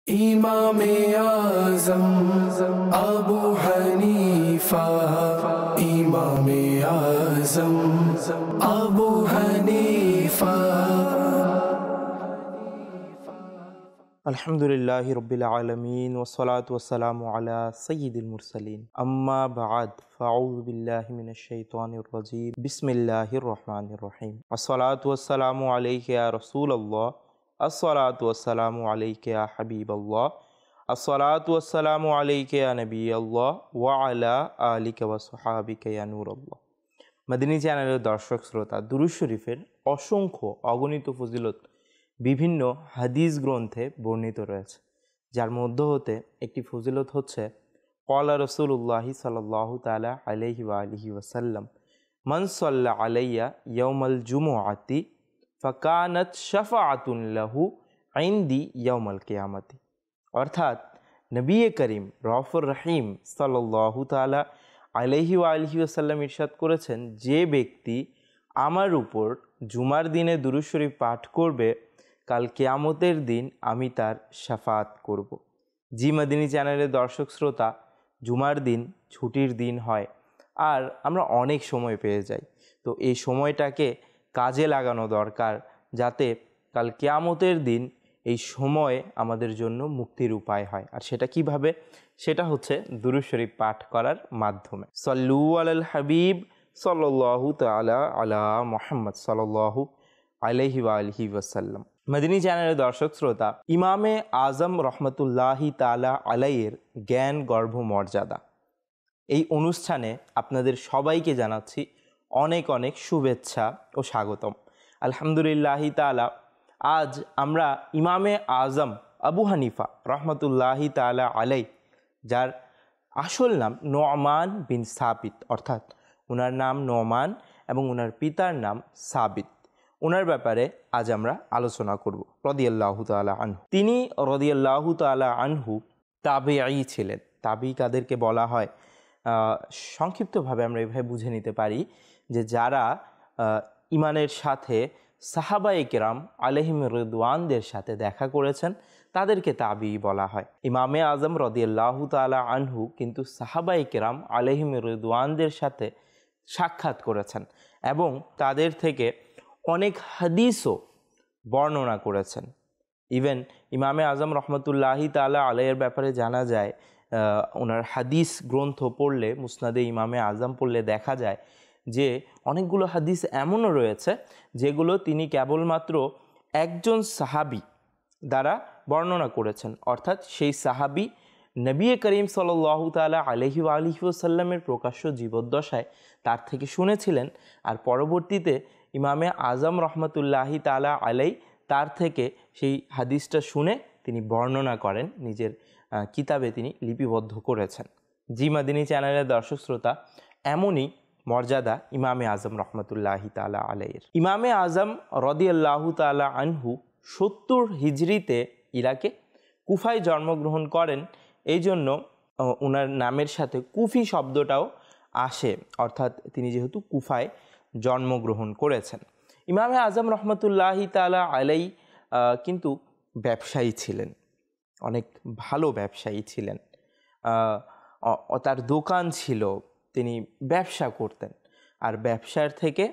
ইমামে আজম আবু হানিফা, ইমামে আজম আবু হানিফা। আলহামদুলিল্লাহি রব্বিল আলামিন ওয়াসসালাতু ওয়াসসালামু আলা সাইয়্যিদিল মুরসালিন আম্মা বা'দ ফাআউযু বিল্লাহি মিনাশ শাইতানির রাজীম বিসমিল্লাহির রহমানির রহিম আসসালাতু ওয়াসসালামু আলাইকা ইয়া রাসূলুল্লাহ আসসালাতু ওয়াসসালামু আলাইকা ইয়া হাবিবাল্লাহ আসসালাতু ওয়াসসালামু আলাইকা ইয়া নবিয়াল্লাহ ওয়া আলা আলিকা ওয়া সাহাবিকা ইয়া নূরাল্লাহ। মাদানী চ্যানেলের দর্শক শ্রোতা, দুরূদ শরীফের অসংখ্য অগণিত ফজিলত বিভিন্ন হাদিস গ্রন্থে বর্ণিত রয়েছে, যার মধ্য হতে একটি ফজিলত হচ্ছে ক্বালা রাসূলুল্লাহি সাল্লাল্লাহু তাআলা আলাইহি ওয়া আলিহি ওয়াসাল্লাম মান সাল্লা আলাইয়া ইয়াউমাল জুমুআতি ফাকানাত শাফাআতুন লাহু ইনদি ইয়াউমাল কিয়ামাতি। অর্থাৎ নবী করিম রউফুর রহিম সাল্লাল্লাহু তাআলা আলাইহি ওয়া আলিহি ওয়াসাল্লাম ইরশাদ করেছেন, যে ব্যক্তি আমার উপর জুমার দিনে দুরূদ শরীফ পাঠ করবে, কাল কিয়ামতের দিন আমি তার শাফাত করব। জি মাদিনী চ্যানেলের দর্শক শ্রোতা, জুমার দিন ছুটির দিন হয় আর আমরা অনেক সময় পেয়ে যাই। তো এই সময়টাকে কাজে লাগানো দরকার, যাতে কাল কিয়ামতের দিন এই সময় আমাদের জন্য মুক্তির উপায় হয়। আর সেটা কিভাবে? সেটা হচ্ছে দুরূদ শরীফ পাঠ করার মাধ্যমে। সাল্লু আলাল হাবিব সাল্লাল্লাহু তাআলা আলা মুহাম্মদ সাল্লাল্লাহু আলাইহি ওয়া আলিহি ওয়াসাল্লাম। মাদানী চ্যানেলের দর্শক শ্রোতা, ইমামে আজম রহমতুল্লাহি তাআলা আলাইয়ের জ্ঞান গর্ভ মর্যাদা, এই অনুষ্ঠানে আপনাদের সবাইকে জানাচ্ছি অনেক অনেক শুভেচ্ছা ও স্বাগতম। আলহামদুলিল্লাহি তাআলা, আজ আমরা ইমামে আজম আবু হানিফা রহমতুল্লাহি তাআলা আলাই, যার আসল নাম নোমান বিন সাবিত, অর্থাৎ ওনার নাম নোমান এবং ওনার পিতার নাম সাবিত, ওনার ব্যাপারে আজ আমরা আলোচনা করব রাদিয়াল্লাহু তাআলা আনহু। তিনি রাদিয়াল্লাহু তাআলা আনহু তাবেঈ ছিলেন। তাবেঈ কাদেরকে বলা হয়? সংক্ষিপ্তভাবে আমরা এভাবে বুঝে নিতে পারি যে যারা ইমানের সাথে সাহাবায়ে কেরাম আলাইহিম রিদওয়ানদের সাথে দেখা করেছেন, তাদেরকে তাবেঈ বলা হয়। ইমামে আজম রাদিয়াল্লাহু তাআলা আনহু কিন্তু সাহাবায়ে কেরাম আলাইহিম রিদওয়ানদের সাথে সাক্ষাৎ করেছেন এবং তাদের থেকে অনেক হাদিসও বর্ণনা করেছেন। ইভেন ইমামে আজম রহমতুল্লাহি তাআলা আলাইয়ের ব্যাপারে জানা যায়, ওনার হাদিস গ্রন্থ পড়লে, মুসনাদে ইমামে আজম পড়লে দেখা যায় যে অনেকগুলো হাদিস এমনও রয়েছে যেগুলো তিনি কেবলমাত্র একজন সাহাবী দ্বারা বর্ণনা করেছেন, অর্থাৎ সেই সাহাবী নবী করিম সাল্লাল্লাহু তাআলা আলাইহি ওয়া আলিহি ওয়াসাল্লামের প্রকাশ্য জীবদ্দশায় তার থেকে শুনেছিলেন, আর পরবর্তীতে ইমামে আজম রহমতুল্লাহি তাআলা আলাই তার থেকে সেই হাদিসটা শুনে তিনি বর্ণনা করেন, নিজের কিতাবে তিনি লিপিবদ্ধ করেছেন। জি মাদিনী চ্যানেলের দর্শক শ্রোতা, এমনই মর্যাদা ইমামে আজম রহমতুল্লাহি তাআলা আলাইয়ের। ইমামে আজম রাদিয়াল্লাহু তাআলা আনহু 70 হিজরিতে ইরাকে কুফায় জন্মগ্রহণ করেন। এই জন্য ওনার নামের সাথে কুফি শব্দটাও আসে, অর্থাৎ তিনি যেহেতু কুফায় জন্মগ্রহণ করেছেন। ইমামে আজম রহমতুল্লাহি তাআলা আলাই কিন্তু ব্যবসায়ী ছিলেন, অনেক ভালো ব্যবসায়ী ছিলেন। তার দোকান ছিল, তিনি ব্যবসা করতেন, আর ব্যবসার থেকে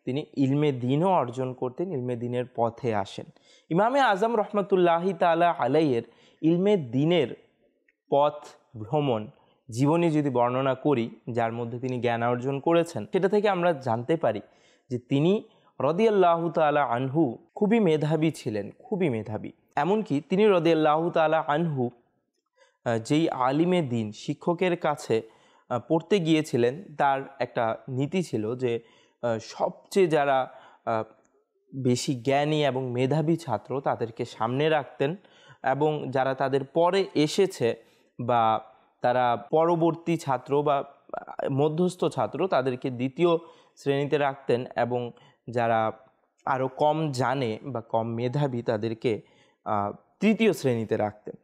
তিনি ইলমে দ্বীনও অর্জন করতেন, ইলমে দ্বীনের পথে আসেন। ইমামে আজম রহমতুল্লাহি তাআলা আলাইয়ের ইলমে দ্বীনের পথ ভ্রমণ জীবনী যদি বর্ণনা করি, যার মধ্যে তিনি জ্ঞান অর্জন করেছেন, সেটা থেকে আমরা জানতে পারি যে তিনি রাদিয়াল্লাহু তাআলা আনহু খুবই মেধাবী ছিলেন, খুবই মেধাবী। এমনকি তিনি রাদিয়াল্লাহু তাআলা আনহু যেই আলিমে দ্বীন শিক্ষকের কাছে পড়তে গিয়েছিলেন, তার একটা নীতি ছিল যে সবচেয়ে যারা বেশি জ্ঞানী এবং মেধাবী ছাত্র তাদেরকে সামনে রাখতেন, এবং যারা তাদের পরে এসেছে বা তারা পরবর্তী ছাত্র বা মধ্যস্থ ছাত্র তাদেরকে দ্বিতীয় শ্রেণীতে রাখতেন, এবং যারা আরও কম জানে বা কম মেধাবী তাদেরকে তৃতীয় শ্রেণীতে রাখতেন।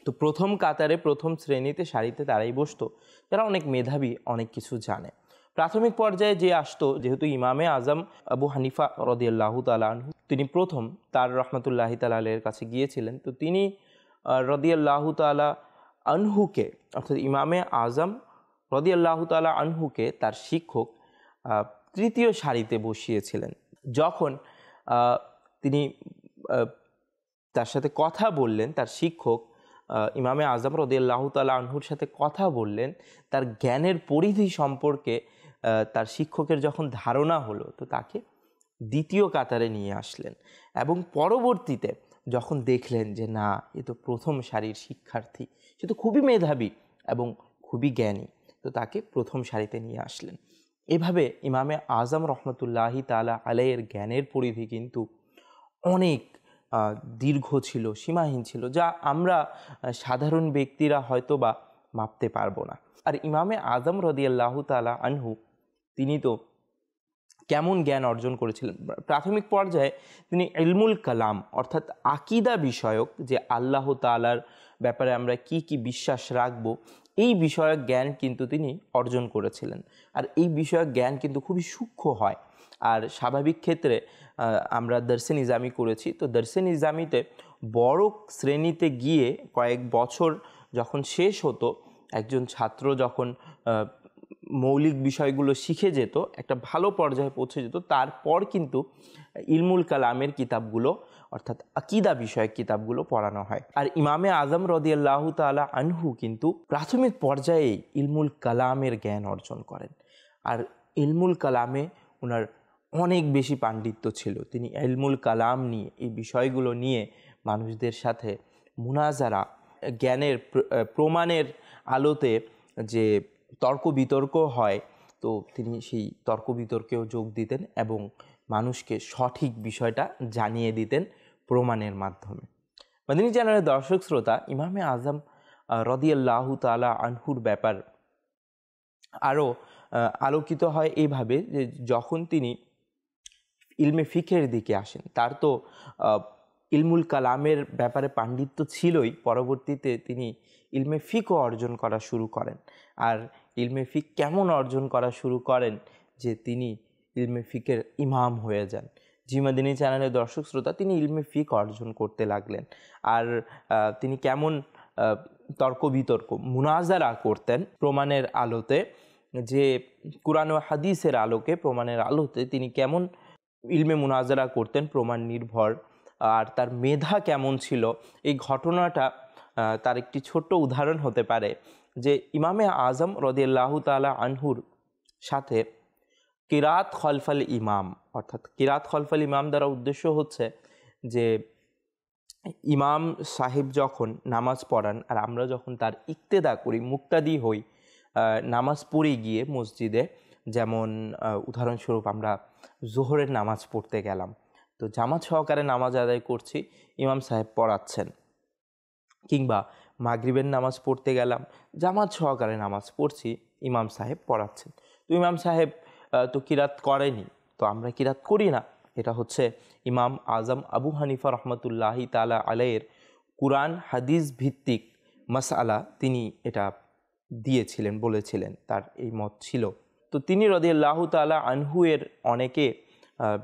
তো প্রথম কাতারে, প্রথম শ্রেণীতে সারিতে তারাই বসতো যারা অনেক মেধাবী, অনেক কিছু জানে। প্রাথমিক পর্যায়ে যে আসতো, যেহেতু ইমামে আজম আবু হানিফা রাদিয়াল্লাহু তাআলা আনহু তিনি প্রথম তার রহমতুল্লাহি তাআলা আলাইহির কাছে গিয়েছিলেন, তো তিনি রদিয়াল্লাহু তাআলা আনহুকে, অর্থাৎ ইমামে আজম রদিয়াল্লাহু তাআলা আনহুকে তার শিক্ষক তৃতীয় সারিতে বসিয়েছিলেন। যখন তিনি তার সাথে কথা বললেন, তার শিক্ষক ইমামে আজম রদিয়াল্লাহু তাআলা আনহুর সাথে কথা বললেন, তার জ্ঞানের পরিধি সম্পর্কে তার শিক্ষকের যখন ধারণা হলো, তো তাকে দ্বিতীয় কাতারে নিয়ে আসলেন এবং পরবর্তীতে যখন দেখলেন যে না, এ তো প্রথম সারির শিক্ষার্থী, সে তো খুবই মেধাবী এবং খুবই জ্ঞানী, তো তাকে প্রথম সারিতে নিয়ে আসলেন। এভাবে ইমামে আজম রহমতুল্লাহি তাআলা আলাইহির জ্ঞানের পরিধি কিন্তু অনেক দীর্ঘ ছিল, সীমাহীন ছিল, যা আমরা সাধারণ ব্যক্তিরা হয়তো বা মাপতে পারবো না। আর ইমামে আজম রাদিয়াল্লাহু তাআলা আনহু তিনি তো কেমন জ্ঞান অর্জন করেছিলেন? প্রাথমিক পর্যায়ে তিনি ইলমুল কালাম অর্থাৎ আকিদা বিষয়ক, যে আল্লাহ তাআলার ব্যাপারে আমরা কি কি বিশ্বাস রাখব, এই বিষয়ক জ্ঞান কিন্তু তিনি অর্জন করেছিলেন। আর এই বিষয়ক জ্ঞান কিন্তু খুবই সূক্ষ্ম হয়। আর স্বাভাবিক ক্ষেত্রে আমরা দর্সে নিজামি করেছি, তো দর্সে নিজামিতে বড় শ্রেণীতে গিয়ে কয়েক বছর যখন শেষ হতো, একজন ছাত্র যখন মৌলিক বিষয়গুলো শিখে যেত, একটা ভালো পর্যায়ে পৌঁছে যেত, তারপর কিন্তু ইলমুল কালামের কিতাবগুলো অর্থাৎ আকিদা বিষয়ক কিতাবগুলো পড়ানো হয়। আর ইমামে আজম রাদিয়াল্লাহু তাআলা আনহু কিন্তু প্রাথমিক পর্যায়ে ইলমুল কালামের জ্ঞান অর্জন করেন। আর ইলমুল কালামে ওনার অনেক বেশি পাণ্ডিত্য ছিল। তিনি ইলমুল কালাম নিয়ে, এই বিষয়গুলো নিয়ে মানুষদের সাথে মুনাজারা, জ্ঞানের প্রমাণের আলোতে যে তর্ক বিতর্ক হয়, তো তিনি সেই তর্ক বিতর্কেও যোগ দিতেন এবং মানুষকে সঠিক বিষয়টা জানিয়ে দিতেন প্রমাণের মাধ্যমে। মাদানী চ্যানেলের দর্শক শ্রোতা, ইমামে আজম রাদিয়াল্লাহু তাআলা আনহুর ব্যাপার আরও আলোকিত হয় এইভাবে যে যখন তিনি ইলমে ফিকের দিকে আসেন, তার তো ইলমুল কালামের ব্যাপারে পাণ্ডিত্য ছিলই, পরবর্তীতে তিনি ইলমে ফিকও অর্জন করা শুরু করেন। আর ইলমে ফিক কেমন অর্জন করা শুরু করেন যে তিনি ইলমে ফিকের ইমাম হয়ে যান। জি মাদানী চ্যানেলের দর্শক শ্রোতা, তিনি ইলমে ফিক অর্জন করতে লাগলেন। আর তিনি কেমন তর্ক বিতর্ক, মুনাজারা করতেন প্রমাণের আলোতে, যে কুরআন ও হাদিসের আলোকে, প্রমাণের আলোতে তিনি কেমন ইলমে মুনাজারা করতেন প্রমাণ নির্ভর, আর তার মেধা কেমন ছিল, এই ঘটনাটা তার একটি ছোট্ট উদাহরণ হতে পারে যে ইমামে আজম রাদিয়াল্লাহু তাআলা আনহুর সাথে কিরাত খলফাল ইমাম, অর্থাৎ কিরাত খলফাল ইমাম দ্বারা উদ্দেশ্য হচ্ছে যে ইমাম সাহেব যখন নামাজ পড়ান আর আমরা যখন তার ইক্তেদা করি, মুক্তাদি হই নামাজ পড়ে গিয়ে মসজিদে, যেমন উদাহরণস্বরূপ আমরা জোহরের নামাজ পড়তে গেলাম, তো জামাত সহকারে নামাজ আদায় করছি, ইমাম সাহেব পড়াচ্ছেন, কিংবা মাগরিবের নামাজ পড়তে গেলাম, জামাত সহকারে নামাজ পড়ছি, ইমাম সাহেব পড়াচ্ছেন, তো ইমাম সাহেব তো কিরাত করেনি, তো আমরা কিরাত করি না। এটা হচ্ছে ইমাম আজম আবু হানিফা রহমতুল্লাহি তাআলা আলাইহির কুরআন হাদিস ভিত্তিক মাসআলা, তিনি এটা দিয়েছিলেন, বলেছিলেন, তার এই মত ছিল। তো তিনি রাদিয়াল্লাহু তাআলা আনহু এর অনেকে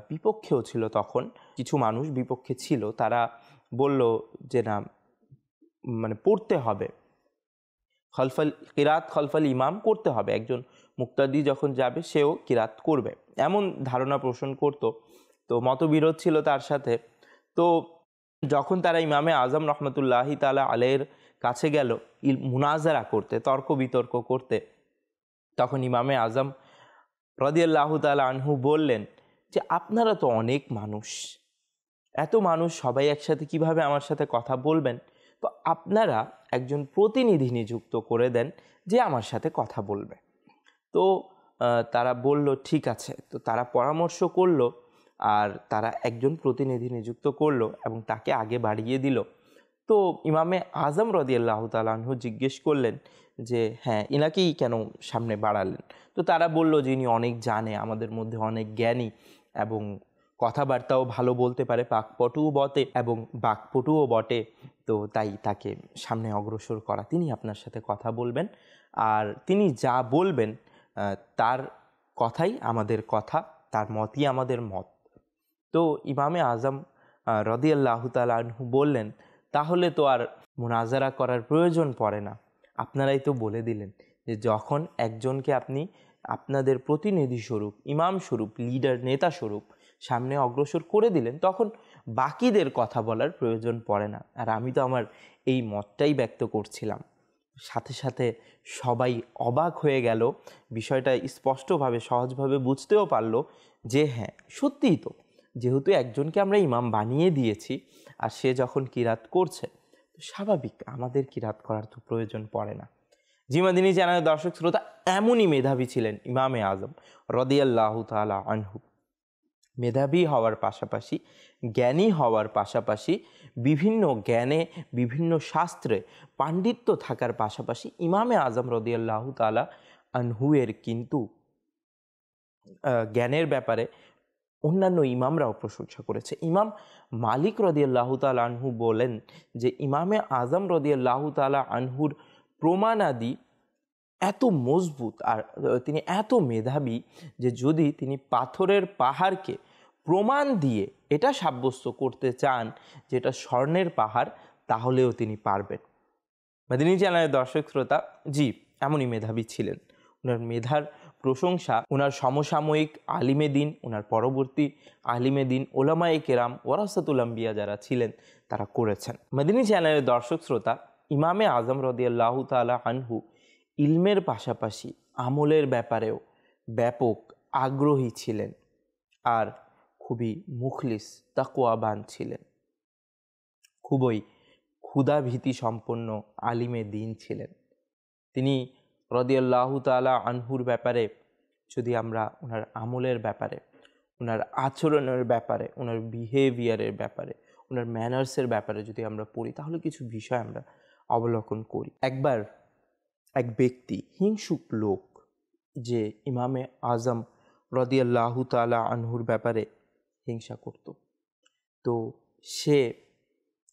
বিপক্ষেও ছিল, তখন কিছু মানুষ বিপক্ষে ছিল, তারা বলল যে না, মানে পড়তে হবে, কিরাত খলফাল ইমাম করতে হবে, একজন মুক্তাদি যখন যাবে সেও কিরাত করবে, এমন ধারণা পোষণ করত। তো মতবিরোধ ছিল তার সাথে। তো যখন তারা ইমামে আজম রহমতুল্লাহি তাআলা আলাইহির কাছে গেল মুনাজারা করতে, তর্ক বিতর্ক করতে, তখন ইমামে আজম রাদিয়াল্লাহু তাআলা আনহু বললেন যে আপনারা তো অনেক মানুষ, এত মানুষ সবাই একসাথে কিভাবে আমার সাথে কথা বলবেন, তো আপনারা একজন প্রতিনিধি নিযুক্ত করে দেন যে আমার সাথে কথা বলবে। তো তারা বলল ঠিক আছে। তো তারা পরামর্শ করলো আর তারা একজন প্রতিনিধি নিযুক্ত করলো এবং তাকে আগে বাড়িয়ে দিল। তো ইমামে আজম রাদিয়াল্লাহু তাআলা আনহু জিজ্ঞেস করলেন যে হ্যাঁ, ইনাকেই কেন সামনে বাড়ালেন? তো তারা বলল যে ইনি অনেক জানে, আমাদের মধ্যে অনেক জ্ঞানী এবং কথাবার্তাও ভালো বলতে পারে, বাকপটুও বটে এবং বাকপটুও বটে, তো তাই তাকে সামনে অগ্রসর করা, তিনি আপনার সাথে কথা বলবেন, আর তিনি যা বলবেন তার কথাই আমাদের কথা, তার মতই আমাদের মত। তো ইমামে আজম রাদিয়াল্লাহু তাআলা আনহু বললেন, তাহলে তো আর মুনাজারা করার প্রয়োজন পড়ে না। আপনারাই তো বলে দিলেন যে যখন একজনকে আপনি আপনাদের প্রতিনিধি স্বরূপ, ইমাম স্বরূপ, লিডার, নেতা স্বরূপ সামনে অগ্রসর করে দিলেন, তখন বাকিদের কথা বলার প্রয়োজন পড়ে না। আর আমি তো আমার এই মতটাই ব্যক্ত করছিলাম। সাথে সাথে সবাই অবাক হয়ে গেল, বিষয়টা স্পষ্টভাবে সহজভাবে বুঝতেও পারলো যে হ্যাঁ সত্যিই তো, যেহেতু একজনকে আমরা ইমাম বানিয়ে দিয়েছি আর সে যখন কিরাত করছে, তো স্বাভাবিক আমাদের কিরাত করার তো প্রয়োজন পড়ে না। জি মাদিনী চ্যানেলের দর্শক শ্রোতা, এমনই মেধাবী ছিলেন ইমামে আজম রাদিয়াল্লাহু তাআলা আনহু। মেধাবী হওয়ার পাশাপাশি, জ্ঞানী হওয়ার পাশাপাশি, বিভিন্ন জ্ঞানে বিভিন্ন শাস্ত্রে পাণ্ডিত্য থাকার পাশাপাশি ইমামে আজম রাদিয়াল্লাহু তাআলা আনহুয়ের কিন্তু জ্ঞানের ব্যাপারে অন্যান্য ইমামরাও প্রশংসা করেছে। ইমাম মালিক রাদিয়াল্লাহু তাআলা আনহু বলেন যে ইমামে আজম রাদিয়াল্লাহু তাআলা আনহুর প্রমাণাদি এত মজবুত আর তিনি এত মেধাবী যে যদি তিনি পাথরের পাহাড়কে প্রমাণ দিয়ে এটা সাব্যস্ত করতে চান যে এটা স্বর্ণের পাহাড়, তাহলেও তিনি পারবেন। মাদিনী চ্যানেলের দর্শক শ্রোতা, জি এমনই মেধাবী ছিলেন। ওনার মেধার প্রশংসা ওনার সমসাময়িক আলিমে দিন, ওনার পরবর্তী আলিমে দিন, ওলামায়ে কেরাম, ওয়ারাসাতুল আম্বিয়া যারা ছিলেন তারা করেছেন। মাদিনী চ্যানেলের দর্শক শ্রোতা, ইমামে আজম রাদিয়াল্লাহু তাআলা আনহু ইলমের পাশাপাশি আমলের ব্যাপারেও ব্যাপক আগ্রহী ছিলেন আর খুবই মুখলিস তাকওয়াবান ছিলেন, খুবই ক্ষুধাভীতি সম্পন্ন আলিমে দিন ছিলেন তিনি। রাদিয়াল্লাহু তাআলা আনহুর ব্যাপারে যদি আমরা ওনার আমলের ব্যাপারে, ওনার আচরণের ব্যাপারে, ওনার বিহেভিয়ারের ব্যাপারে, ওনার ম্যানার্সের ব্যাপারে যদি আমরা পড়ি, তাহলে কিছু বিষয় আমরা অবলোকন করি। একবার এক ব্যক্তি, হিংসুক লোক, যে ইমামে আজম রাদিয়াল্লাহু তাআলা আনহুর ব্যাপারে হিংসা করত, তো সে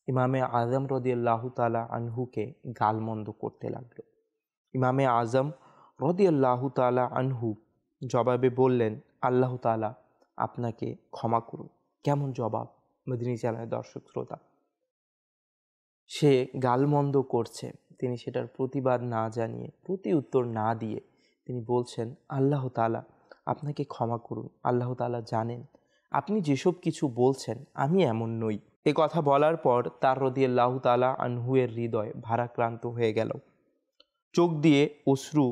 ইমামে আজম রাদিয়াল্লাহু তাআলা আনহুকে গালমন্দ করতে লাগলো। ইমামে আজম রাদিয়াল্লাহু তাআলা আনহু জবাবে বললেন, আল্লাহ তাআলা আপনাকে ক্ষমা করুন। কেমন জবাব মদিনী চ্যানেলের দর্শক শ্রোতা! সে গালমন্দ করছে, তিনি সেটার প্রতিবাদ না জানিয়ে, প্রতি উত্তর না দিয়ে তিনি বলছেন, আল্লাহ তাআলা আপনাকে ক্ষমা করুন। আল্লাহ তাআলা জানেন আপনি যেসব কিছু বলছেন আমি এমন নই। এ কথা বলার পর তার রাদিয়াল্লাহু তাআলা আনহুয়ের হৃদয় ভারাক্রান্ত হয়ে গেল, চোখ দিয়ে অশ্রু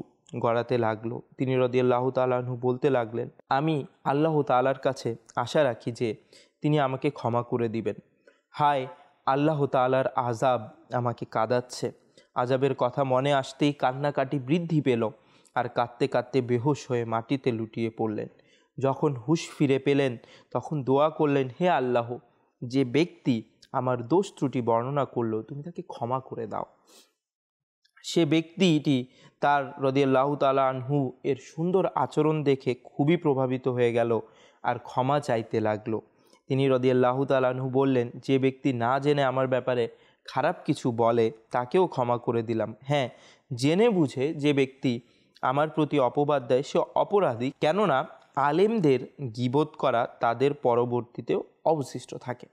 গড়াতে লাগলো। তিনি রাদিয়াল্লাহু তাআলা আনহু বলতে লাগলেন, আমি আল্লাহ তাআলার কাছে আশা রাখি যে তিনি আমাকে ক্ষমা করে দিবেন। হায়, আল্লাহ তাআলার আযাব আমাকে কাঁদাচ্ছে। আযাবের কথা মনে আসতেই কান্নাকাটি বৃদ্ধি পেল আর কাঁদতে কাঁদতে বেহুশ হয়ে মাটিতে লুটিয়ে পড়লেন। যখন হুঁশ ফিরে পেলেন তখন দোয়া করলেন, হে আল্লাহ, যে ব্যক্তি আমার দোষ ত্রুটি বর্ণনা করলো তুমি তাকে ক্ষমা করে দাও। সে ব্যক্তিটি তার রাদিয়াল্লাহু তাআলা আনহু এর সুন্দর আচরণ দেখে খুবই প্রভাবিত হয়ে গেল আর ক্ষমা চাইতে লাগলো। তিনি রাদিয়াল্লাহু তাআলা আনহু বললেন, যে ব্যক্তি না জেনে আমার ব্যাপারে খারাপ কিছু বলে তাকেও ক্ষমা করে দিলাম। হ্যাঁ, জেনে বুঝে যে ব্যক্তি আমার প্রতি অপবাদ দেয় সে অপরাধী, কেননা আলেমদের গীবত করা তাদের পরবর্তীতেও অবশিষ্ট থাকে।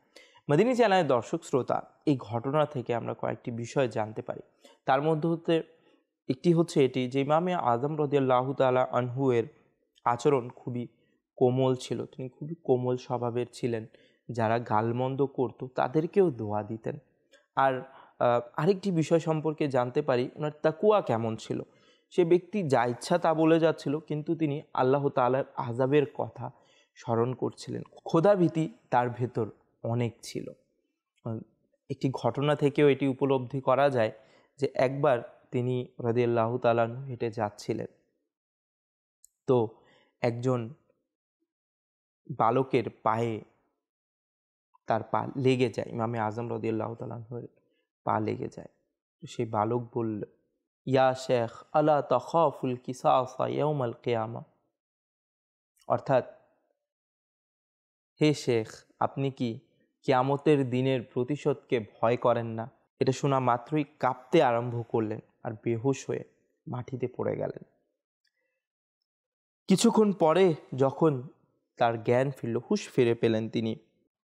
মদিনী চ্যানেলের দর্শক শ্রোতা, এই ঘটনা থেকে আমরা কয়েকটি বিষয় জানতে পারি। তার মধ্যে একটি হচ্ছে এটি যে ইমামে আজম রাদিয়াল্লাহু তাআলা আনহু এর আচরণ খুবই কোমল ছিল, তিনি খুবই কোমল স্বভাবের ছিলেন। যারা গালমন্দ করত তাদেরকেও দোয়া দিতেন। আর আরেকটি বিষয় সম্পর্কে জানতে পারি, ওনার তাকওয়া কেমন ছিল। সে ব্যক্তি যা ইচ্ছা তা বলে যাচ্ছিল, কিন্তু তিনি আল্লাহ তাআলার আযাবের কথা স্মরণ করছিলেন। ক্ষুধাভীতি তার ভেতর অনেক ছিল। একটি ঘটনা থেকেও এটি উপলব্ধি করা যায় যে একবার তিনি রাদিয়াল্লাহু তাআলা আনহু হেঁটে যাচ্ছিলেন, তো একজন বালকের পায়ে তার পা লেগে যায়, ইমামে আজম রাদিয়াল্লাহু তাআলা আনহুর পা লেগে যায়। তো সেই বালক বলল, ইয়া শেখ আলা তাখাফুল কিসাসা ইয়াউমাল কিয়ামা, অর্থাৎ হে শেখ, আপনি কি কিয়ামতের দিনের প্রতিশোধকে ভয় করেন না? এটা শোনা মাত্রই কাঁপতে আরম্ভ করলেন আর বেহুশ হয়ে মাটিতে পড়ে গেলেন। কিছুক্ষণ পরে যখন তার জ্ঞান ফিরল, হুঁশ ফিরে পেলেন তিনি,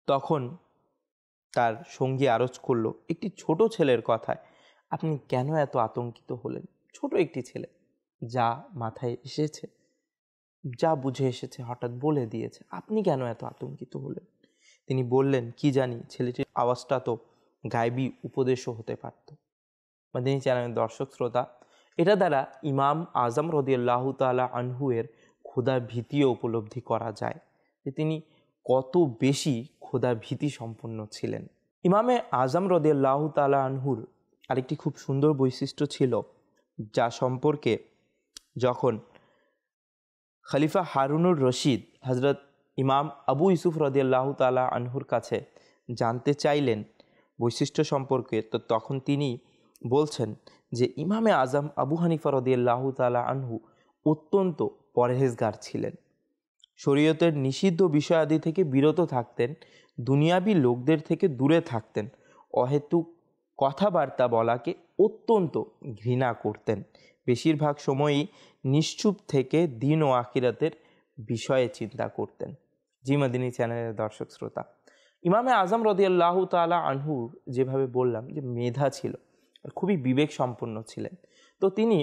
তখন তার সঙ্গী আরজ করলো, একটি ছোট ছেলের কথায় আপনি কেন এত আতঙ্কিত হলেন? ছোট একটি ছেলে, যা মাথায় এসেছে, যা বুঝে এসেছে হঠাৎ বলে দিয়েছে, আপনি কেন এত আতঙ্কিত হলেন? তিনি বললেন, কি জানি, ছেলেটির আওয়াজটা তো গায়বী উপদেশও হতে পারত। মাদানী চ্যানেলের দর্শক শ্রোতা, এটা দ্বারা ইমাম আজম রাদিয়াল্লাহু তাআলা আনহু এর খোদা ভীতিও উপলব্ধি করা যায় যে তিনি কত বেশি খোদা ভীতি সম্পন্ন ছিলেন। ইমামে আজম রাদিয়াল্লাহু তাআলা আনহুর আরেকটি খুব সুন্দর বৈশিষ্ট্য ছিল, যা সম্পর্কে যখন খলিফা হারুনুর রশিদ হজরত ইমাম আবু ইউসুফ রাদিয়াল্লাহু তাআলা আনহুর কাছে জানতে চাইলেন বৈশিষ্ট্য সম্পর্কে, তো তখন তিনি বলছেন যে ইমামে আজম আবু হানিফা রাদিয়াল্লাহু তাআলা আনহু অত্যন্ত পরহেজগার ছিলেন, শরীয়তের নিষিদ্ধ বিষয়াদি থেকে বিরত থাকতেন, দুনিয়াবী লোকদের থেকে দূরে থাকতেন, অহেতুক কথাবার্তা বলাকে অত্যন্ত ঘৃণা করতেন, বেশিরভাগ সময়ই নিশ্চুপ থেকে দিন ও আখিরাতের বিষয়ে চিন্তা করতেন। জি মাদিনী চ্যানেলের দর্শক শ্রোতা, ইমামে আজম রাদিয়াল্লাহু তাআলা আনহুর যেভাবে বললাম যে মেধা ছিল, খুবই বিবেক সম্পন্ন ছিলেন, তো তিনি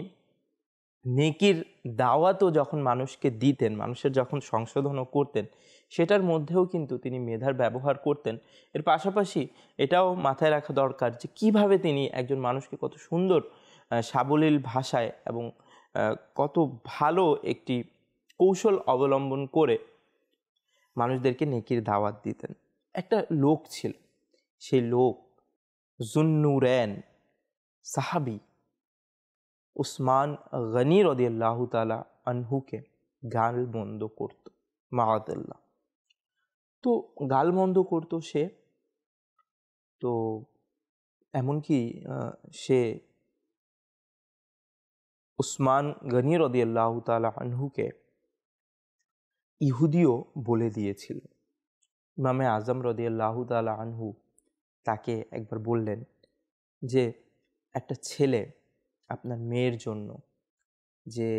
নেকির দাওয়াতও যখন মানুষকে দিতেন, মানুষের যখন সংশোধনও করতেন, সেটার মধ্যেও কিন্তু তিনি মেধার ব্যবহার করতেন। এর পাশাপাশি এটাও মাথায় রাখা দরকার যে কিভাবে তিনি একজন মানুষকে কত সুন্দর সাবলীল ভাষায় এবং কত ভালো একটি কৌশল অবলম্বন করে মানুষদেরকে নেকির দাওয়াত দিতেন। একটা লোক ছিল, সেই লোক যুন্নুরাইন সাহাবী উসমান গনি রাদিয়াল্লাহু তাআলা আনহুকে গালমন্দ করত, মাআদাল্লাহ। তো গালমন্দ করতো সে, তো এমনকি সে উসমান গনি রাদিয়াল্লাহু তাআলা আনহুকে ইহুদিও বলে দিয়েছিল। ইমামে আজম রাদিয়াল্লাহু তাআলা আনহু তাকে একবার বললেন যে একটা ছেলে আপনার মেয়ের জন্য যে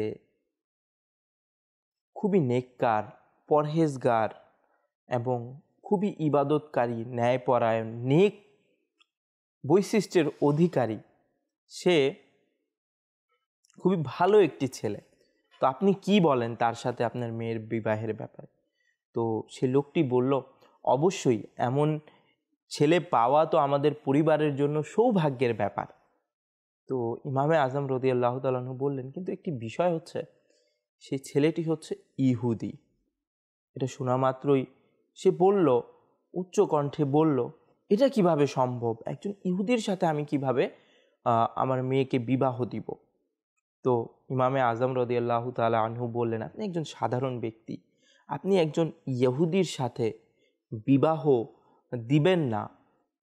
খুবই নেককার, পরহেজগার এবং খুবই ইবাদতকারী, ন্যায়পরায়ণ, নেক বৈশিষ্ট্যের অধিকারী, সে খুবই ভালো একটি ছেলে, তো আপনি কি বলেন তার সাথে আপনার মেয়ের বিবাহের ব্যাপারে? তো সে লোকটি বলল, অবশ্যই এমন ছেলে পাওয়া তো আমাদের পরিবারের জন্য সৌভাগ্যের ব্যাপার। তো ইমামে আজম রাদিয়াল্লাহু তাআলা আনহু বললেন, কিন্তু একটি বিষয় হচ্ছে, সেই ছেলেটি হচ্ছে ইহুদি। এটা শোনা মাত্রই সে বলল, উচ্চ কণ্ঠে বলল, এটা কিভাবে সম্ভব? একজন ইহুদির সাথে আমি কিভাবে আমার মেয়েকে বিবাহ দিব? তো ইমামে আজম রাদিয়াল্লাহু তাআলা আনহু বললেন, আপনি একজন সাধারণ ব্যক্তি, আপনি একজন ইহুদির সাথে বিবাহ দিবেন না।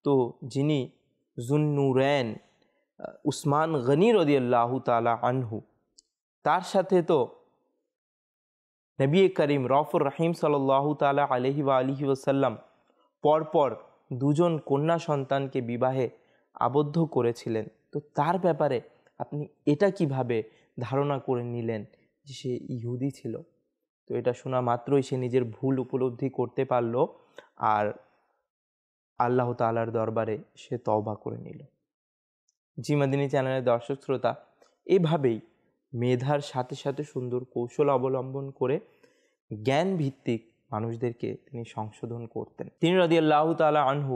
তো যিনি যুন্নুরাইন উসমান গনি রাদিয়াল্লাহু তাআলা আনহু, তার সাথে তো নবী করিম রফুর রহিম সাল্লাল্লাহু তাআলা আলাইহি ওয়া আলিহি ওয়াসাল্লাম পরপর দুজন কন্যা সন্তানকে বিবাহে আবদ্ধ করেছিলেন। তো তার ব্যাপারে আপনি এটা কিভাবে ধারণা করে নিলেন যে সে ইহুদি ছিল? তো এটা শোনা মাত্রই সে নিজের ভুল উপলব্ধি করতে পারল, আর আল্লাহ তাআলার দরবারে সে তওবা করে নিল। জি মাদিনী চ্যানেলের দর্শক শ্রোতা, এভাবেই মেধার সাথে সাথে সুন্দর কৌশল অবলম্বন করে জ্ঞান ভিত্তিক মানুষদেরকে তিনি সংশোধন করতেন। তিনি রাদিয়াল্লাহু তাআলা আনহু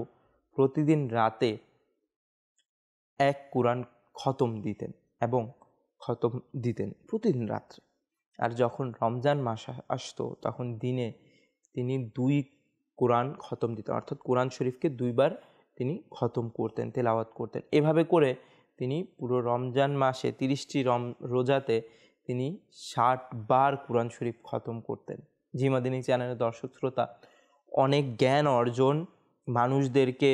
প্রতিদিন রাতে এক কুরআন খতম দিতেন এবং খতম দিতেন প্রতিদিন রাত্রে। আর যখন রমজান মাস আসতো তখন দিনে তিনি 2 কোরআন খতম দিতেন, অর্থাৎ কোরআন শরীফকে 2 বার তিনি খতম করতেন, তেলাওয়াত করতেন। এভাবে করে তিনি পুরো রমজান মাসে 30টি রোজাতে তিনি 60 বার কোরআন শরীফ খতম করতেন। জি মাদিনী চ্যানেলের দর্শক শ্রোতা, অনেক জ্ঞান অর্জন, মানুষদেরকে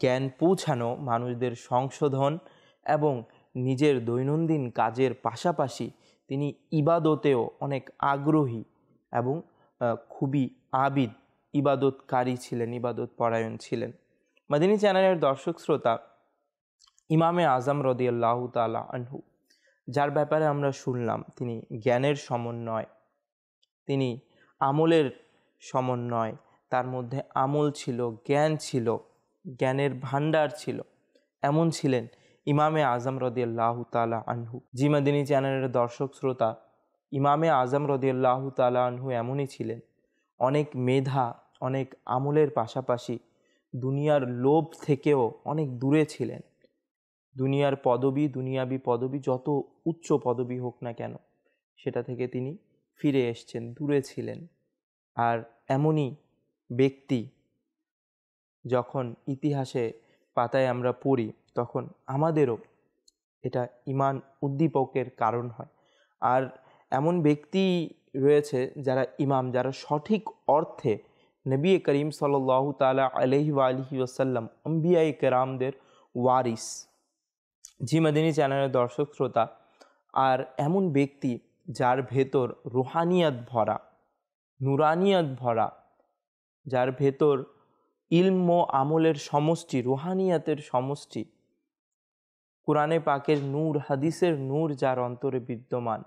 জ্ঞান পৌঁছানো, মানুষদের সংশোধন এবং নিজের দৈনন্দিন কাজের পাশাপাশি তিনি ইবাদতেও অনেক আগ্রহী এবং খুবই আবিদ ইবাদতকারী ছিলেন, ইবাদত পরায়ণ ছিলেন। মাদিনী চ্যানেলের দর্শক শ্রোতা, ইমামে আজম রাদিয়াল্লাহু তাআলা আনহু, যার ব্যাপারে আমরা শুনলাম তিনি জ্ঞানের সমন্বয়, তিনি আমলের সমন্বয়, তার মধ্যে আমল ছিল, জ্ঞান ছিল, জ্ঞানের ভাণ্ডার ছিল, এমন ছিলেন ইমামে আজম রাদিয়াল্লাহু তাআলা আনহু। জি মাদিনী চ্যানেলের দর্শক শ্রোতা, ইমামে আজম রাদিয়াল্লাহু তাআলা আনহু এমনই ছিলেন, অনেক মেধা, অনেক আমলের পাশাপাশি দুনিয়ার লোভ থেকেও অনেক দূরে ছিলেন। দুনিয়ার পদবি, দুনিয়াবি পদবি, যত উচ্চ পদবি হোক না কেন, সেটা থেকে তিনি ফিরে এসছেন, দূরে ছিলেন। আর এমনই ব্যক্তি যখন ইতিহাসে পাতায় আমরা পড়ি, তখন আমাদেরও এটা ইমান উদ্দীপকের কারণ হয়। আর এমন ব্যক্তি রয়েছে যারা ইমাম, যারা সঠিক অর্থে নবী করিম সাল্লাল্লাহু তাআলা আলাইহি ওয়া আলিহি ওয়াসাল্লাম আম্বিয়ায়ে কেরামদের ওয়ারিস। জি মাদিনী চ্যানেলের দর্শক শ্রোতা, আর এমন ব্যক্তি যার ভেতর রুহানিয়াত ভরা, নুরানিয়াত ভরা, যার ভেতর ইলম ও আমলের সমষ্টি, রুহানিয়াতের সমষ্টি, কোরআনে পাকের নূর, হাদিসের নূর যার অন্তরে বিদ্যমান,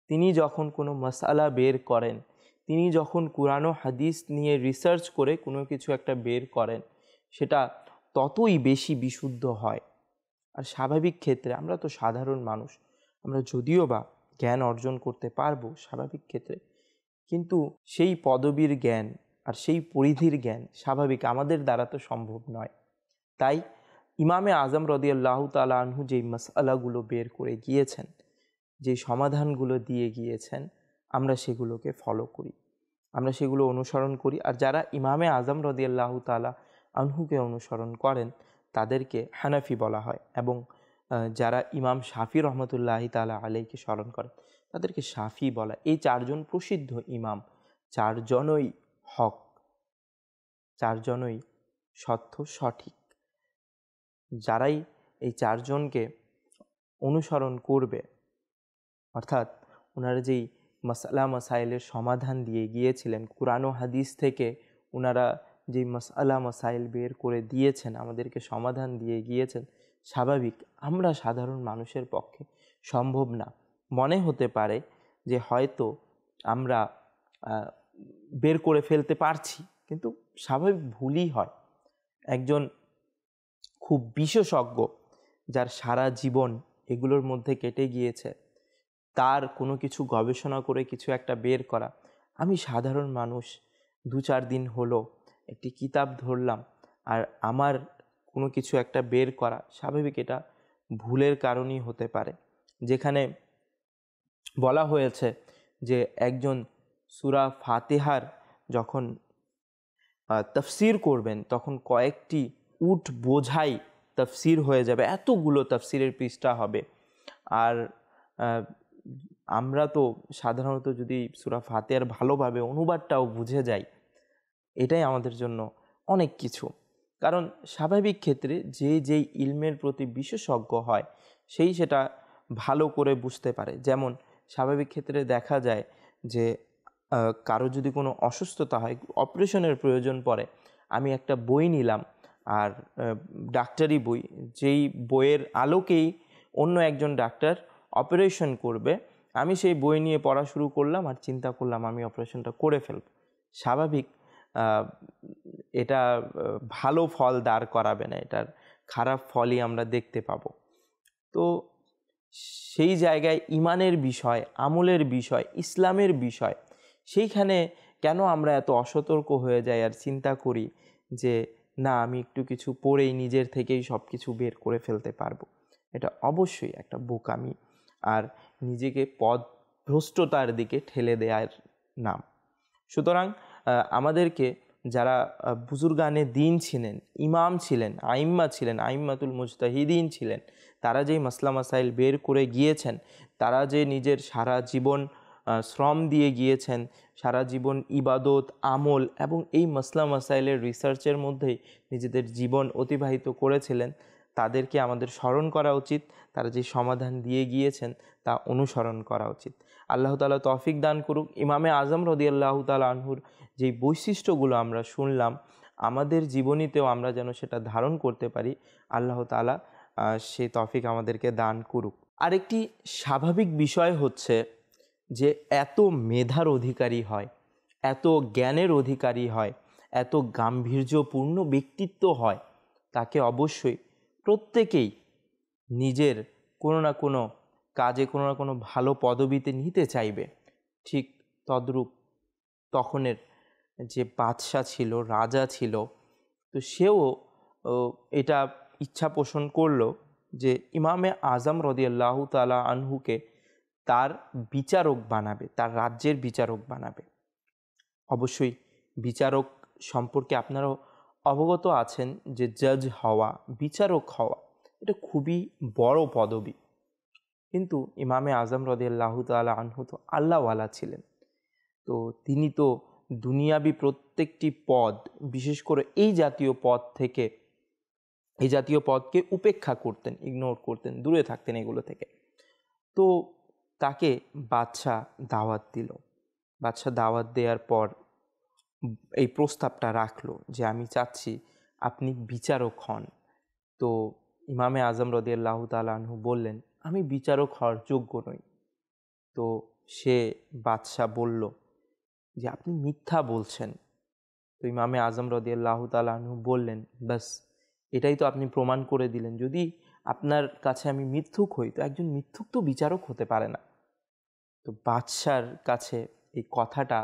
তিনি যখন কোনো মাসআলা বের করেন, তিনি যখন কোরআন ও হাদিস নিয়ে রিসার্চ করে কোনো কিছু একটা বের করেন, সেটা ততই বেশি বিশুদ্ধ হয়। আর স্বাভাবিক ক্ষেত্রে আমরা তো সাধারণ মানুষ, আমরা যদিও বা জ্ঞান অর্জন করতে পারবো স্বাভাবিক ক্ষেত্রে, কিন্তু সেই পদবীর জ্ঞান আর সেই পরিধির জ্ঞান স্বাভাবিক আমাদের দ্বারা তো সম্ভব নয়। তাই ইমামে আজম রাদিয়াল্লাহু তাআলা আনহু যেই মাসআলাগুলো বের করে গিয়েছেন, যে সমাধানগুলো দিয়ে গিয়েছেন, আমরা সেগুলোকে ফলো করি, আমরা সেগুলো অনুসরণ করি। আর যারা ইমামে আজম রাদিয়াল্লাহু তাআলা আনহুকে অনুসরণ করেন তাদেরকে হানাফি বলা হয়, এবং যারা ইমাম শাফি রহমতুল্লাহি তাআলা আলাইহিকে স্মরণ করেন তাদেরকে শাফি বলা। এই চারজন প্রসিদ্ধ ইমাম, চারজনই হক, চারজনই সত্য, সঠিক। যারাই এই চারজনকে অনুসরণ করবে, অর্থাৎ ওনারা যেই মাসআলা মাসাইলের সমাধান দিয়ে গিয়েছিলেন, কুরআন ও হাদিস থেকে ওনারা যেই মাসআলা মাসাইল বের করে দিয়েছেন, আমাদেরকে সমাধান দিয়ে গিয়েছেন, স্বাভাবিক আমরা সাধারণ মানুষের পক্ষে সম্ভব না। মনে হতে পারে যে হয়তো আমরা বের করে ফেলতে পারছি, কিন্তু স্বাভাবিক ভুলই হয়। একজন খুব বিশেষজ্ঞ, যার সারা জীবন এগুলোর মধ্যে কেটে গিয়েছে, তার কোনো কিছু গবেষণা করে কিছু একটা বের করা, আমি সাধারণ মানুষ 2-4 দিন হলো একটি কিতাব ধরলাম আর আমার কোনো কিছু একটা বের করা, স্বাভাবিক এটা ভুলের কারণেই হতে পারে। যেখানে বলা হয়েছে যে একজন সূরা ফাতিহার যখন তাফসির করবেন, তখন কয়েকটি উট বোঝাই তাফসির হয়ে যাবে, এতগুলো তাফসিরের পৃষ্ঠা হবে। আর আমরা তো সাধারণত যদি সূরা ফাতিহার ভালোভাবে অনুবাদটাও বুঝে যাই, এটাই আমাদের জন্য অনেক কিছু। কারণ স্বাভাবিক ক্ষেত্রে যেই ইলমের প্রতি বিশেষজ্ঞ হয়, সেই সেটা ভালো করে বুঝতে পারে। যেমন স্বাভাবিক ক্ষেত্রে দেখা যায় যে কারো যদি কোনো অসুস্থতা হয়, অপারেশনের প্রয়োজন পড়ে, আমি একটা বই নিলাম, আর ডাক্তারি বই, যেই বইয়ের আলোকেই অন্য একজন ডাক্তার অপারেশন করবে, আমি সেই বই নিয়ে পড়া শুরু করলাম আর চিন্তা করলাম আমি অপারেশনটা করে ফেলব। স্বাভাবিক এটা ভালো ফল দাঁড় করাবে না, এটার খারাপ ফলই আমরা দেখতে পাবো। তো সেই জায়গায় ইমানের বিষয়, আমলের বিষয়, ইসলামের বিষয়, সেইখানে কেন আমরা এত অসতর্ক হয়ে যাই আর চিন্তা করি যে না, আমি একটু কিছু পড়েই নিজের থেকেই সব কিছু বের করে ফেলতে পারবো। এটা অবশ্যই একটা বোকামি আর নিজেকে পথভ্রষ্টতার দিকে ঠেলে দেওয়ার নাম। সুতরাং আমাদেরকে যারা বুজুর্গানে দিন ছিলেন, ইমাম ছিলেন, আইম্মা ছিলেন, আইম্মাতুল মুজতাহিদিন ছিলেন, তারা যেই মাসলা মাসাইল বের করে গিয়েছেন, তারা যে নিজের সারা জীবন শ্রম দিয়ে গিয়েছেন, সারা জীবন ইবাদত, আমল এবং এই মাসলা মাসাইলের রিসার্চের মধ্যেই নিজেদের জীবন অতিবাহিত করেছিলেন, তাদেরকে আমাদের স্মরণ করা উচিত। তারা যে সমাধান দিয়ে গিয়েছেন তা অনুসরণ করা উচিত। আল্লাহ তাআলা তৌফিক দান করুক। ইমামে আজম রাদিয়াল্লাহু তাআলা আনহুর যেই বৈশিষ্ট্যগুলো আমরা শুনলাম, আমাদের জীবনীতেও আমরা যেন সেটা ধারণ করতে পারি, আল্লাহ তাআলা সেই তৌফিক আমাদেরকে দান করুক। আরেকটি স্বাভাবিক বিষয় হচ্ছে যে এত মেধার অধিকারী হয়, এত জ্ঞানের অধিকারী হয়, এত গাম্ভীর্যপূর্ণ ব্যক্তিত্ব হয়, তাকে অবশ্যই প্রত্যেকেই নিজের কোনো না কোনো কাজে কোনো না কোনো ভালো পদবিতে নিতে চাইবে। ঠিক তদ্রূপ তখনের যে বাদশা ছিল, রাজা ছিল, তো সেও এটা ইচ্ছা পোষণ করলো যে ইমামে আজম রাদিয়াল্লাহু তাআলা আনহুকে তার বিচারক বানাবে, তার রাজ্যের বিচারক বানাবে। অবশ্যই বিচারক সম্পর্কে আপনারাও অবগত আছেন যে জাজ হওয়া, বিচারক হওয়া এটা খুবই বড় পদবি। কিন্তু ইমামে আজম রাদিয়াল্লাহু তাআলা আনহু তো আল্লাহওয়ালা ছিলেন, তো তিনি তো দুনিয়াবি প্রত্যেকটি পদ, বিশেষ করে এই জাতীয় পদকে উপেক্ষা করতেন, ইগনোর করতেন, দূরে থাকতেন এগুলো থেকে। তো তাকে বাদশাহ দাওয়াত দিল। বাদশাহ দাওয়াত দেওয়ার পর এই প্রস্তাবটা রাখলো যে আমি চাচ্ছি আপনি বিচারক হন। তো ইমামে আজম রাদিয়াল্লাহু তাআলা আনহু বললেন, আমি বিচারক হওয়ার যোগ্য নই। তো সে বাদশাহ বলল যে আপনি মিথ্যা বলছেন। তো ইমামে আজম রাদিয়াল্লাহু তাআলা আনহু বললেন, বাস এটাই তো আপনি প্রমাণ করে দিলেন, যদি আপনার কাছে আমি মিথ্যুক হই তো একজন মিথ্যুক তো বিচারক হতে পারে না। তো বাদশার কাছে এই কথাটা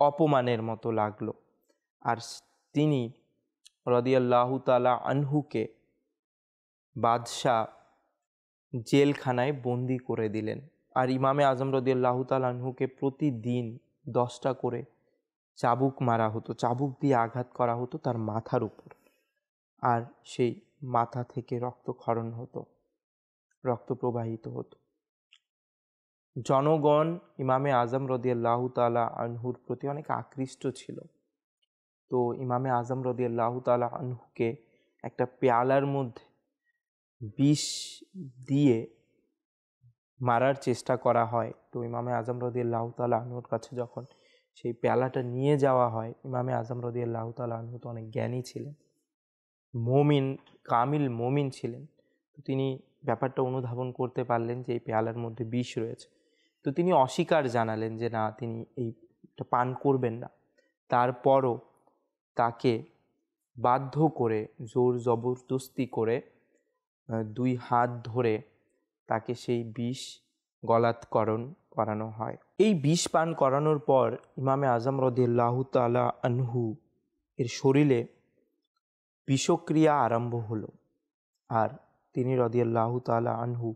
অপমানের মতো লাগলো, আর তিনি রাদিয়াল্লাহু তাআলা আনহুকে বাদশাহ জেলখানায় বন্দি করে দিলেন। আর ইমামে আজম রাদিয়াল্লাহু তাআলা আনহুকে প্রতিদিন 10টা করে চাবুক মারা হতো, চাবুক দিয়ে আঘাত করা হতো তার মাথার উপর, আর সেই মাথা থেকে রক্তক্ষরণ হতো, রক্ত প্রবাহিত হতো। জনগণ ইমামে আজম রাদিয়াল্লাহু তাআলা আনহুর প্রতি অনেক আকৃষ্ট ছিল। তো ইমামে আজম রাদিয়াল্লাহু তাআলা আনহুকে একটা পেয়ালার মধ্যে বিষ দিয়ে মারার চেষ্টা করা হয়। তো ইমামে আজম রাদিয়াল্লাহু তাআলা আনহুর কাছে যখন সেই পেয়ালাটা নিয়ে যাওয়া হয়, ইমামে আজম রাদিয়াল্লাহু তাআলা আনহু তো অনেক জ্ঞানী ছিলেন, মুমিন, কামিল মুমিন ছিলেন। তো তিনি ব্যাপারটা অনুধাবন করতে পারলেন যে এই পেয়ালার মধ্যে বিষ রয়েছে। তো তিনি অস্বীকার জানালেন যে না, তিনি এইটা পান করবেন না। তারপরও তাকে বাধ্য করে, জোর জবরদস্তি করে 2 হাত ধরে তাকে সেই বিষ গলাৎকরণ করানো হয়। এই বিষ পান করানোর পর ইমামে আজম রাদিয়াল্লাহু তাআলা আনহু এর শরীরে বিষক্রিয়া আরম্ভ হলো, আর তিনি রাদিয়াল্লাহু তাআলা আনহু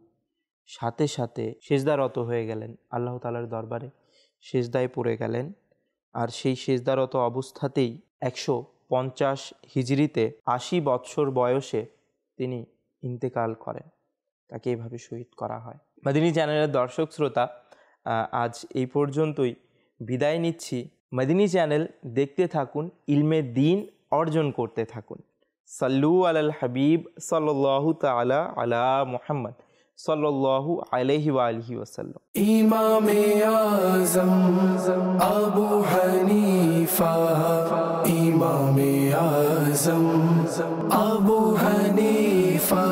সাথে সাথে সেজদারত হয়ে গেলেন, আল্লাহ তাআলার দরবারে সেজদায় পড়ে গেলেন। আর সেই সেজদারত অবস্থাতেই 150 হিজরিতে 80 বৎসর বয়সে তিনি ইন্তেকাল করেন। তাকে এইভাবে শহীদ করা হয়। মাদিনী চ্যানেলের দর্শক শ্রোতা, আজ এই পর্যন্তই বিদায় নিচ্ছি। মাদিনী চ্যানেল দেখতে থাকুন, ইলমে দ্বীন অর্জন করতে থাকুন। সাল্লু আলাল হাবিব সাল্লাল্লাহু তাআলা আলা মুহাম্মদ সাল্লাল্লাহু আলাইহি ওয়া আলিহি ওয়াসাল্লাম। ইমামে আজম আবু হানিফা, ইমামে আজম আবু হানিফা।